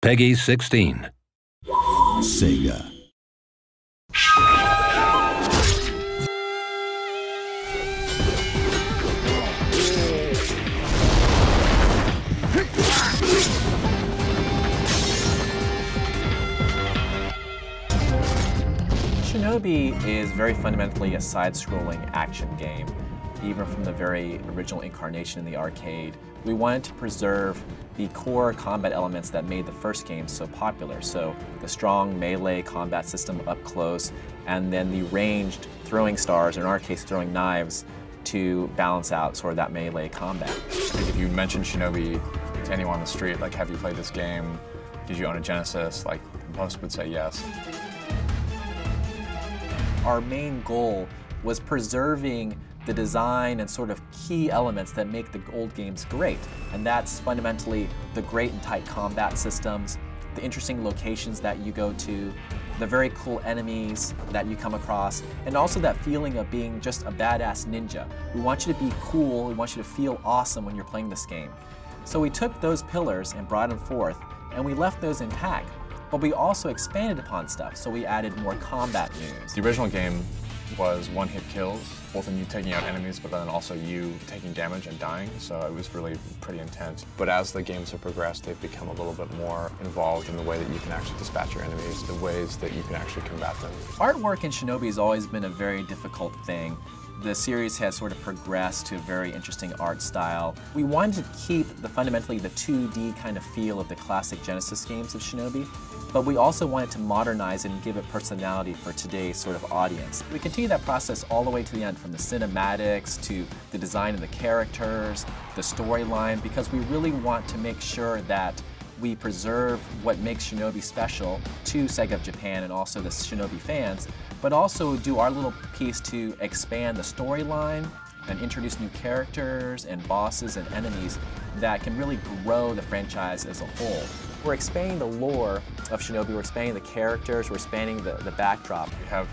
Peggy 16. Sega. Shinobi is very fundamentally a side-scrolling action game. Even from the very original incarnation in the arcade, we wanted to preserve the core combat elements that made the first game so popular. So the strong melee combat system up close, and then the ranged throwing stars, in our case throwing knives, to balance out sort of that melee combat. I think if you mention Shinobi to anyone on the street, like, have you played this game? Did you own a Genesis? Like, most would say yes. Our main goal was preserving the design and sort of key elements that make the old games great. And that's fundamentally the great and tight combat systems, the interesting locations that you go to, the very cool enemies that you come across, and also that feeling of being just a badass ninja. We want you to be cool, we want you to feel awesome when you're playing this game. So we took those pillars and brought them forth, and we left those intact. But we also expanded upon stuff, so we added more combat moves. The original game was one-hit kills, both in you taking out enemies, but then also you taking damage and dying, so it was really pretty intense. But as the games have progressed, they've become a little bit more involved in the way that you can actually dispatch your enemies, the ways that you can actually combat them. Artwork in Shinobi has always been a very difficult thing. The series has sort of progressed to a very interesting art style. We wanted to keep fundamentally the 2D kind of feel of the classic Genesis games of Shinobi, but we also wanted to modernize it and give it personality for today's sort of audience. We continue that process all the way to the end, from the cinematics to the design of the characters, the storyline, because we really want to make sure that we preserve what makes Shinobi special to Sega of Japan and also the Shinobi fans, but also do our little piece to expand the storyline and introduce new characters and bosses and enemies that can really grow the franchise as a whole. We're expanding the lore of Shinobi, we're expanding the characters, we're expanding the backdrop. We have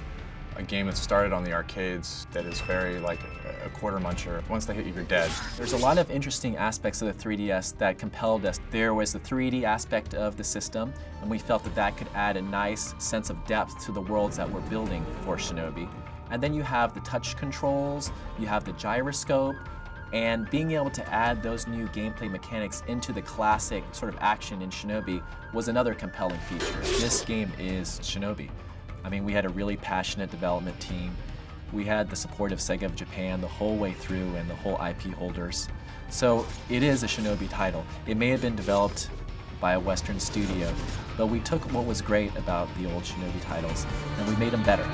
a game that started on the arcades that is very like a quarter muncher. Once they hit you, you're dead. There's a lot of interesting aspects of the 3DS that compelled us. There was the 3D aspect of the system, and we felt that that could add a nice sense of depth to the worlds that we're building for Shinobi. And then you have the touch controls, you have the gyroscope, and being able to add those new gameplay mechanics into the classic sort of action in Shinobi was another compelling feature. This game is Shinobi. I mean, we had a really passionate development team. We had the support of Sega of Japan the whole way through and the whole IP holders. So it is a Shinobi title. It may have been developed by a Western studio, but we took what was great about the old Shinobi titles and we made them better.